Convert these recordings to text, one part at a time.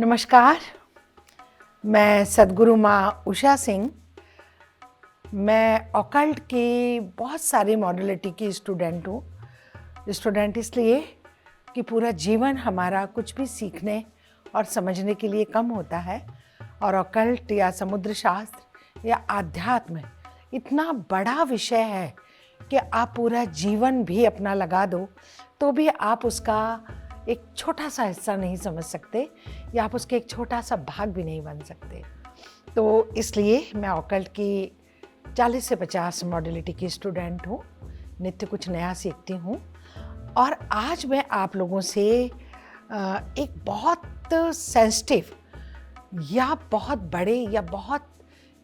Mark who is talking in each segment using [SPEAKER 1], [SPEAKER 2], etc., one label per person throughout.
[SPEAKER 1] नमस्कार, मैं सद्गुरु माँ उषा सिंह। मैं ऑकल्ट की बहुत सारी मॉडलिटी की स्टूडेंट हूँ। स्टूडेंट इसलिए कि पूरा जीवन हमारा कुछ भी सीखने और समझने के लिए कम होता है, और ऑकल्ट या समुद्र शास्त्र या आध्यात्म इतना बड़ा विषय है कि आप पूरा जीवन भी अपना लगा दो तो भी आप उसका एक छोटा सा हिस्सा नहीं समझ सकते, या आप उसके एक छोटा सा भाग भी नहीं बन सकते। तो इसलिए मैं ऑकल्ट की 40 से 50 मॉडलिटी की स्टूडेंट हूँ, नित्य कुछ नया सीखती हूँ। और आज मैं आप लोगों से एक बहुत सेंसिटिव या बहुत बड़े या बहुत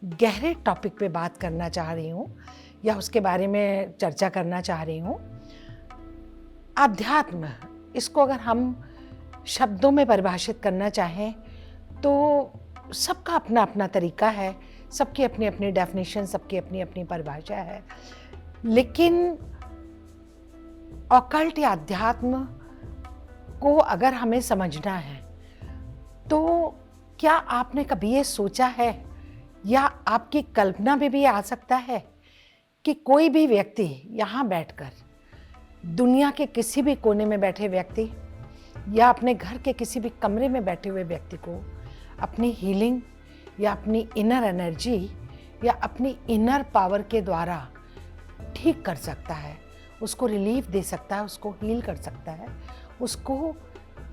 [SPEAKER 1] गहरे टॉपिक पे बात करना चाह रही हूँ, या उसके बारे में चर्चा करना चाह रही हूँ। अध्यात्म, इसको अगर हम शब्दों में परिभाषित करना चाहें तो सबका अपना अपना तरीका है, सबकी अपनी अपनी डेफिनेशन, सबकी अपनी अपनी परिभाषा है। लेकिन ऑकल्ट या अध्यात्म को अगर हमें समझना है तो क्या आपने कभी ये सोचा है, या आपकी कल्पना में भी आ सकता है कि कोई भी व्यक्ति यहाँ बैठकर, दुनिया के किसी भी कोने में बैठे व्यक्ति या अपने घर के किसी भी कमरे में बैठे हुए व्यक्ति को अपनी हीलिंग या अपनी इनर एनर्जी या अपनी इनर पावर के द्वारा ठीक कर सकता है, उसको रिलीफ दे सकता है, उसको हील कर सकता है, उसको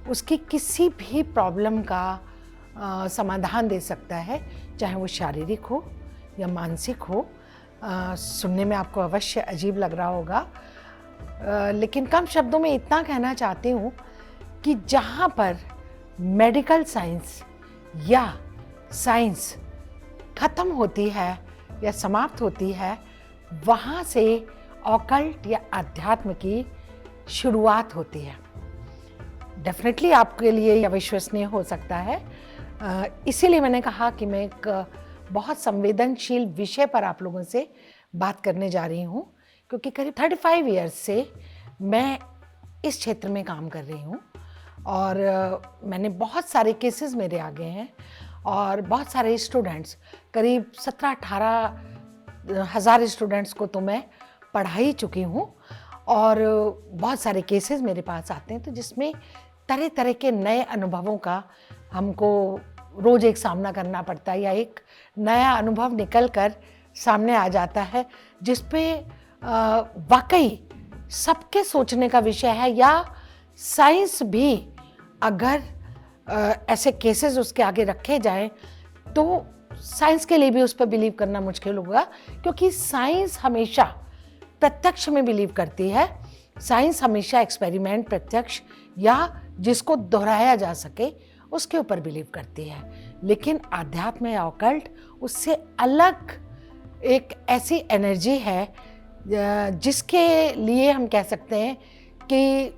[SPEAKER 1] उसकी किसी भी प्रॉब्लम का समाधान दे सकता है, चाहे वो शारीरिक हो या मानसिक हो। सुनने में आपको अवश्य अजीब लग रहा होगा, लेकिन कम शब्दों में इतना कहना चाहती हूँ कि जहाँ पर मेडिकल साइंस या साइंस खत्म होती है या समाप्त होती है, वहाँ से ऑकल्ट या अध्यात्म की शुरुआत होती है। डेफिनेटली आपके लिए यह अविश्वसनीय हो सकता है, इसीलिए मैंने कहा कि मैं एक बहुत संवेदनशील विषय पर आप लोगों से बात करने जा रही हूँ, क्योंकि करीब 35 ईयर्स से मैं इस क्षेत्र में काम कर रही हूँ, और मैंने बहुत सारे केसेस मेरे आगे हैं, और बहुत सारे स्टूडेंट्स, करीब 17-18 हज़ार स्टूडेंट्स को तो मैं पढ़ा ही चुकी हूँ, और बहुत सारे केसेस मेरे पास आते हैं, तो जिसमें तरह तरह के नए अनुभवों का हमको रोज़ एक सामना करना पड़ता है, या एक नया अनुभव निकल कर सामने आ जाता है, जिस पे वाकई सबके सोचने का विषय है। या साइंस भी अगर ऐसे केसेस उसके आगे रखे जाएं तो साइंस के लिए भी उस पर बिलीव करना मुश्किल होगा, क्योंकि साइंस हमेशा प्रत्यक्ष में बिलीव करती है। साइंस हमेशा एक्सपेरिमेंट, प्रत्यक्ष या जिसको दोहराया जा सके उसके ऊपर बिलीव करती है। लेकिन आध्यात्म या ऑकल्ट उससे अलग एक ऐसी एनर्जी है जिसके लिए हम कह सकते हैं कि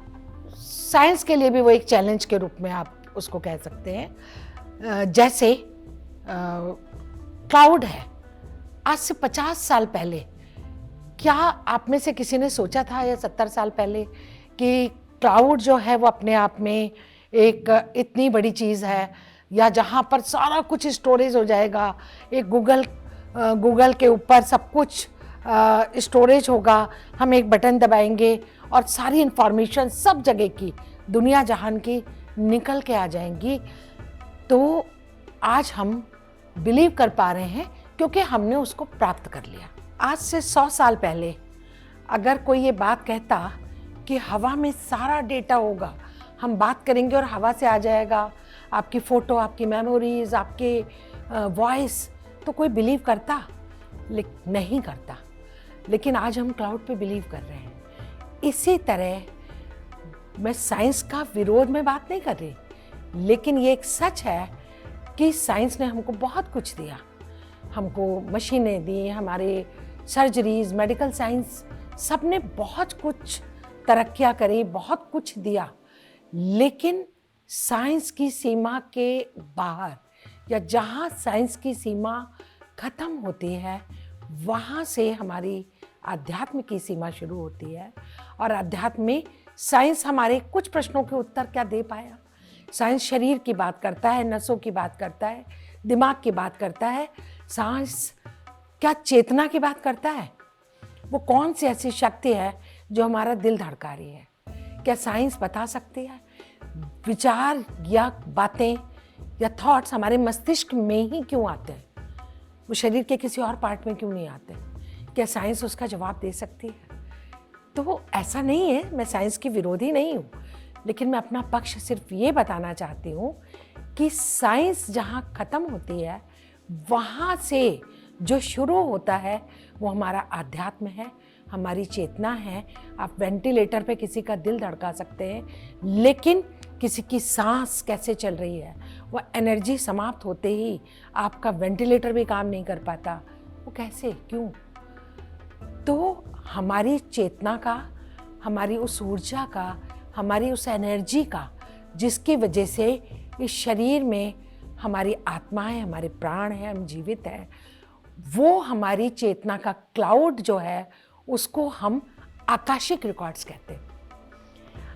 [SPEAKER 1] साइंस के लिए भी वो एक चैलेंज के रूप में आप उसको कह सकते हैं। जैसे क्लाउड है। आज से 50 साल पहले क्या आप में से किसी ने सोचा था, या 70 साल पहले, कि क्लाउड जो है वो अपने आप में एक इतनी बड़ी चीज़ है, या जहाँ पर सारा कुछ स्टोरेज हो जाएगा, एक गूगल के ऊपर सब कुछ स्टोरेज होगा, हम एक बटन दबाएंगे और सारी इंफॉर्मेशन सब जगह की, दुनिया जहान की निकल के आ जाएंगी। तो आज हम बिलीव कर पा रहे हैं क्योंकि हमने उसको प्राप्त कर लिया। आज से 100 साल पहले अगर कोई ये बात कहता कि हवा में सारा डेटा होगा, हम बात करेंगे और हवा से आ जाएगा आपकी फ़ोटो, आपकी मेमोरीज, आपके वॉइस, तो कोई बिलीव करता? नहीं करता। लेकिन आज हम क्लाउड पे बिलीव कर रहे हैं। इसी तरह मैं साइंस का विरोध में बात नहीं कर रही, लेकिन ये एक सच है कि साइंस ने हमको बहुत कुछ दिया। हमको मशीनें दी, हमारे सर्जरीज, मेडिकल साइंस, सब ने बहुत कुछ तरक्कियाँ करी, बहुत कुछ दिया। लेकिन साइंस की सीमा के बाहर, या जहाँ साइंस की सीमा खत्म होती है, वहाँ से हमारी आध्यात्म की सीमा शुरू होती है। और आध्यात्म में साइंस हमारे कुछ प्रश्नों के उत्तर क्या दे पाया? साइंस शरीर की बात करता है, नसों की बात करता है, दिमाग की बात करता है। साइंस क्या चेतना की बात करता है? वो कौन सी ऐसी शक्ति है जो हमारा दिल धड़का रही है? क्या साइंस बता सकती है विचार या बातें या थॉट्स हमारे मस्तिष्क में ही क्यों आते हैं, वो शरीर के किसी और पार्ट में क्यों नहीं आते? क्या साइंस उसका जवाब दे सकती है? तो ऐसा नहीं है, मैं साइंस की विरोधी नहीं हूँ, लेकिन मैं अपना पक्ष सिर्फ ये बताना चाहती हूँ कि साइंस जहाँ ख़त्म होती है वहाँ से जो शुरू होता है वो हमारा आध्यात्म है, हमारी चेतना है। आप वेंटिलेटर पे किसी का दिल धड़का सकते हैं, लेकिन किसी की सांस कैसे चल रही है, वो एनर्जी समाप्त होते ही आपका वेंटिलेटर भी काम नहीं कर पाता, वो कैसे, क्यों? तो हमारी चेतना का, हमारी उस ऊर्जा का, हमारी उस एनर्जी का, जिसकी वजह से इस शरीर में हमारी आत्मा है, हमारे प्राण हैं, हम जीवित हैं, वो हमारी चेतना का क्लाउड जो है उसको हम आकाशिक रिकॉर्ड्स कहते हैं।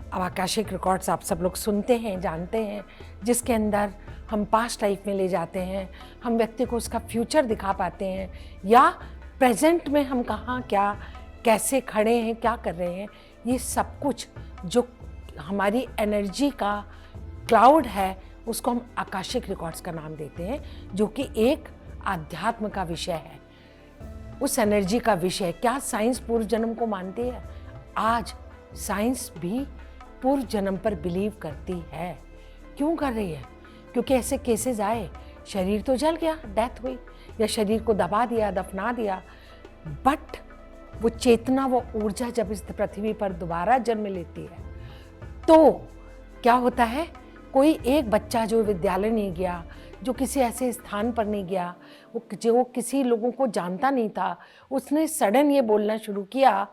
[SPEAKER 1] अब आकाशिक रिकॉर्ड्स आप सब लोग सुनते हैं, जानते हैं, जिसके अंदर हम पास्ट लाइफ में ले जाते हैं, हम व्यक्ति को उसका फ्यूचर दिखा पाते हैं, या प्रेजेंट में हम कहाँ क्या कैसे खड़े हैं, क्या कर रहे हैं, ये सब कुछ जो हमारी एनर्जी का क्लाउड है उसको हम आकाशिक रिकॉर्ड्स का नाम देते हैं, जो कि एक आध्यात्म का विषय है, उस एनर्जी का विषय। क्या साइंस पूर्व जन्म को मानती है? आज साइंस भी पूर्व जन्म पर बिलीव करती है। क्यों कर रही है? क्योंकि ऐसे केसेस आए, शरीर तो जल गया, डेथ हुई, या शरीर को दबा दिया, दफना दिया, बट वो चेतना, वो ऊर्जा जब इस पृथ्वी पर दोबारा जन्म लेती है तो क्या होता है? कोई एक बच्चा जो विद्यालय नहीं गया, जो किसी ऐसे स्थान पर नहीं गया, वो जो किसी लोगों को जानता नहीं था, उसने सडन ये बोलना शुरू किया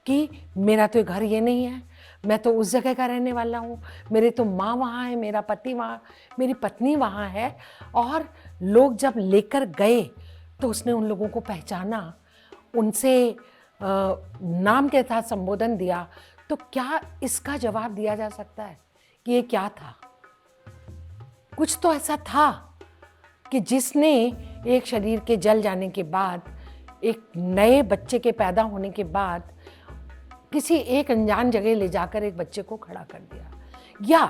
[SPEAKER 1] कि मेरा तो घर ये नहीं है, मैं तो उस जगह का रहने वाला हूँ, मेरे तो माँ वहाँ है, मेरा पति वहाँ, मेरी पत्नी वहाँ है। और लोग जब लेकर गए तो उसने उन लोगों को पहचाना, उनसे नाम के साथ संबोधन दिया। तो क्या इसका जवाब दिया जा सकता है कि ये क्या था? कुछ तो ऐसा था कि जिसने एक शरीर के जल जाने के बाद, एक नए बच्चे के पैदा होने के बाद, किसी एक अनजान जगह ले जाकर एक बच्चे को खड़ा कर दिया। या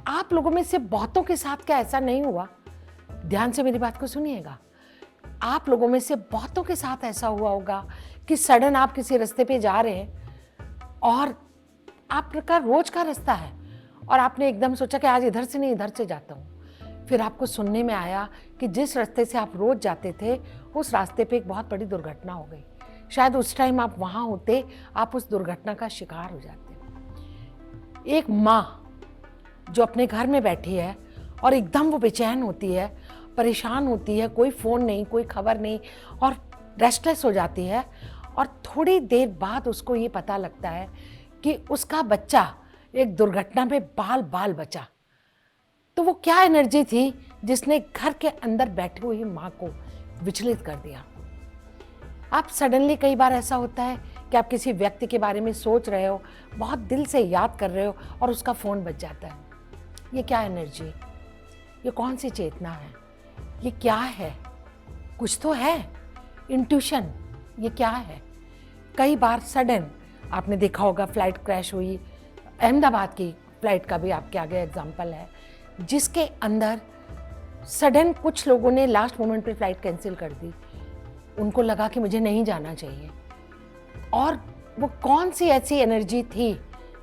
[SPEAKER 1] आप लोगों में से बहुतों के साथ क्या ऐसा नहीं हुआ? ध्यान से मेरी बात को सुनिएगा। आप लोगों में से बहुतों के साथ ऐसा हुआ होगा कि सडन आप किसी रास्ते पे जा रहे हैं और आपका रोज का रास्ता है और आपने एकदम सोचा कि आज इधर से नहीं इधर से जाता हूँ। फिर आपको सुनने में आया कि जिस रास्ते से आप रोज जाते थे उस रास्ते पे एक बहुत बड़ी दुर्घटना हो गई। शायद उस टाइम आप वहाँ होते, आप उस दुर्घटना का शिकार हो जाते। एक माँ जो अपने घर में बैठी है और एकदम वो बेचैन होती है, परेशान होती है, कोई फ़ोन नहीं, कोई खबर नहीं, और रेस्टलेस हो जाती है, और थोड़ी देर बाद उसको ये पता लगता है कि उसका बच्चा एक दुर्घटना में बाल बाल बचा। तो वो क्या एनर्जी थी जिसने घर के अंदर बैठी हुई माँ को विचलित कर दिया? आप सडनली, कई बार ऐसा होता है कि आप किसी व्यक्ति के बारे में सोच रहे हो, बहुत दिल से याद कर रहे हो और उसका फ़ोन बज जाता है। ये क्या एनर्जी? ये कौन सी चेतना है? ये क्या है? कुछ तो है, इंट्यूशन। ये क्या है? कई बार सडन आपने देखा होगा, फ्लाइट क्रैश हुई, अहमदाबाद की फ्लाइट का भी आपके आगे एग्जाम्पल है, जिसके अंदर सडन कुछ लोगों ने लास्ट मोमेंट पे फ्लाइट कैंसिल कर दी। उनको लगा कि मुझे नहीं जाना चाहिए, और वो कौन सी ऐसी एनर्जी थी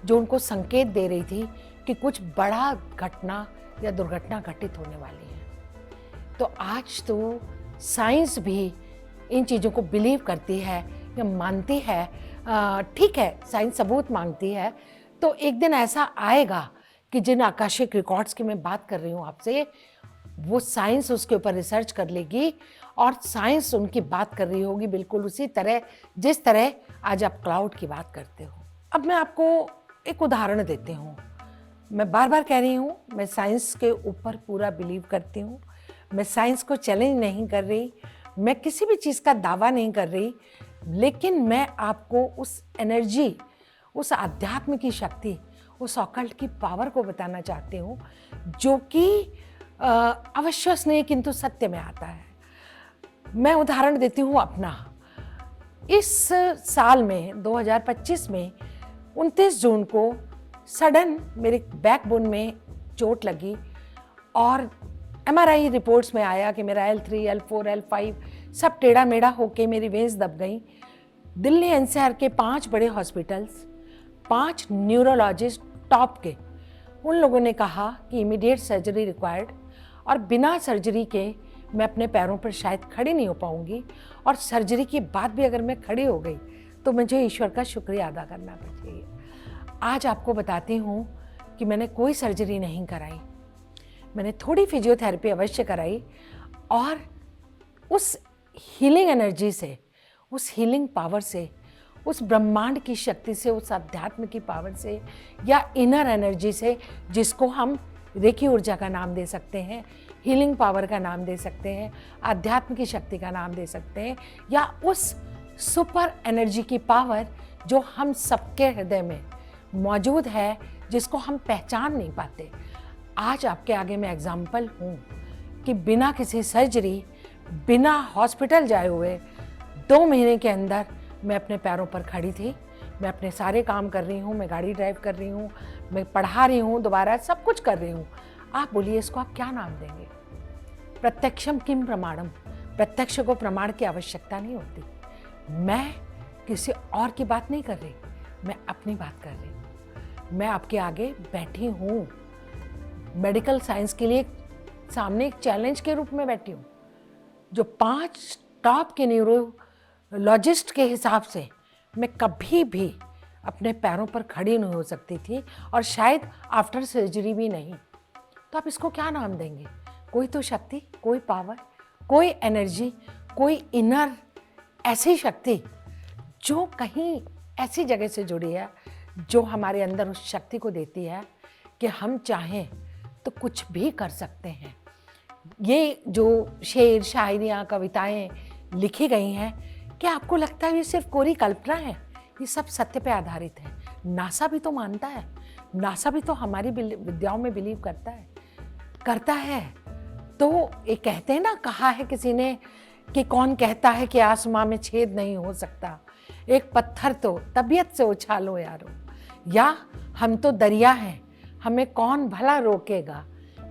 [SPEAKER 1] जो उनको संकेत दे रही थी कि कुछ बड़ा घटना या दुर्घटना घटित होने वाली है। तो आज तो साइंस भी इन चीज़ों को बिलीव करती है या मानती है। ठीक है, साइंस सबूत मांगती है, तो एक दिन ऐसा आएगा कि जिन आकाशिक रिकॉर्ड्स की मैं बात कर रही हूँ आपसे, वो साइंस उसके ऊपर रिसर्च कर लेगी और साइंस उनकी बात कर रही होगी बिल्कुल उसी तरह जिस तरह आज आप क्लाउड की बात करते हो। अब मैं आपको एक उदाहरण देती हूँ। मैं बार बार कह रही हूँ, मैं साइंस के ऊपर पूरा बिलीव करती हूँ, मैं साइंस को चैलेंज नहीं कर रही, मैं किसी भी चीज़ का दावा नहीं कर रही, लेकिन मैं आपको उस एनर्जी, उस आध्यात्म की शक्ति, उस ऑकल्ट की पावर को बताना चाहती हूँ, जो कि अविश्वसनीय किंतु सत्य में आता है। मैं उदाहरण देती हूँ अपना। इस साल में 2025 में 29 जून को सडन मेरे बैकबोन में चोट लगी और MRI रिपोर्ट्स में आया कि मेरा L3, L4, L5 सब टेढ़ा मेढ़ा होके मेरी वेन्स दब गई। दिल्ली NCR के 5 बड़े हॉस्पिटल्स, 5 न्यूरोलॉजिस्ट टॉप के, उन लोगों ने कहा कि इमीडिएट सर्जरी रिक्वायर्ड, और बिना सर्जरी के मैं अपने पैरों पर शायद खड़ी नहीं हो पाऊंगी, और सर्जरी के बाद भी अगर मैं खड़ी हो गई तो मुझे ईश्वर का शुक्रिया अदा करना चाहिए। आज आपको बताती हूँ कि मैंने कोई सर्जरी नहीं कराई, मैंने थोड़ी फिजियोथेरेपी अवश्य कराई, और उस हीलिंग एनर्जी से, उस हीलिंग पावर से, उस ब्रह्मांड की शक्ति से, उस अध्यात्म की पावर से या इनर एनर्जी से, जिसको हम रेकी ऊर्जा का नाम दे सकते हैं, हीलिंग पावर का नाम दे सकते हैं, आध्यात्म की शक्ति का नाम दे सकते हैं, या उस सुपर एनर्जी की पावर जो हम सबके हृदय में मौजूद है, जिसको हम पहचान नहीं पाते। आज आपके आगे मैं एग्जाम्पल हूँ कि बिना किसी सर्जरी, बिना हॉस्पिटल जाए हुए 2 महीने के अंदर मैं अपने पैरों पर खड़ी थी। मैं अपने सारे काम कर रही हूँ, मैं गाड़ी ड्राइव कर रही हूँ, मैं पढ़ा रही हूँ, दोबारा सब कुछ कर रही हूँ। आप बोलिए इसको आप क्या नाम देंगे? प्रत्यक्षम किम प्रमाणम। प्रत्यक्ष को प्रमाण की आवश्यकता नहीं होती। मैं किसी और की बात नहीं कर रही, मैं अपनी बात कर रही हूँ। मैं आपके आगे बैठी हूँ, मेडिकल साइंस के लिए सामने एक चैलेंज के रूप में बैठी हूँ। जो 5 टॉप के न्यूरोलॉजिस्ट के हिसाब से मैं कभी भी अपने पैरों पर खड़ी नहीं हो सकती थी, और शायद आफ्टर सर्जरी भी नहीं। तो आप इसको क्या नाम देंगे? कोई तो शक्ति, कोई पावर, कोई एनर्जी, कोई इनर ऐसी शक्ति जो कहीं ऐसी जगह से जुड़ी है, जो हमारे अंदर उस शक्ति को देती है कि हम चाहें तो कुछ भी कर सकते हैं। ये जो शेर, शायरियाँ, कविताएं लिखी गई हैं, क्या आपको लगता है ये सिर्फ कोरी कल्पना है? ये सब सत्य पे आधारित है। नासा भी तो मानता है, नासा भी तो हमारी विद्याओं में बिलीव करता है। तो ये कहते हैं ना, कहा है किसी ने कि कौन कहता है कि आसमां में छेद नहीं हो सकता, एक पत्थर तो तबीयत से उछालो यारो, या हम तो दरिया हैं, हमें कौन भला रोकेगा,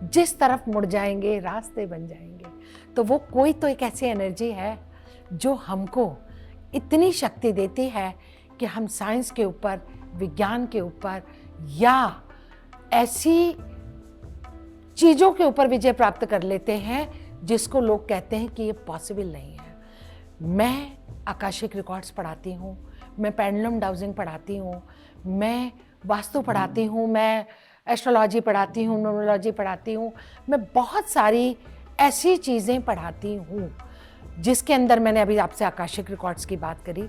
[SPEAKER 1] जिस तरफ मुड़ जाएंगे रास्ते बन जाएंगे। तो वो कोई तो एक ऐसी एनर्जी है जो हमको इतनी शक्ति देती है कि हम साइंस के ऊपर, विज्ञान के ऊपर, या ऐसी चीज़ों के ऊपर विजय प्राप्त कर लेते हैं जिसको लोग कहते हैं कि ये पॉसिबल नहीं है। मैं आकाशिक रिकॉर्ड्स पढ़ाती हूँ, मैं पेंडुलम डाउजिंग पढ़ाती हूँ, मैं वास्तु पढ़ाती हूँ, मैं एस्ट्रोलॉजी पढ़ाती हूँ, न्यूमरोलॉजी पढ़ाती हूँ, मैं बहुत सारी ऐसी चीज़ें पढ़ाती हूँ जिसके अंदर मैंने अभी आपसे आकाशिक रिकॉर्ड्स की बात करी।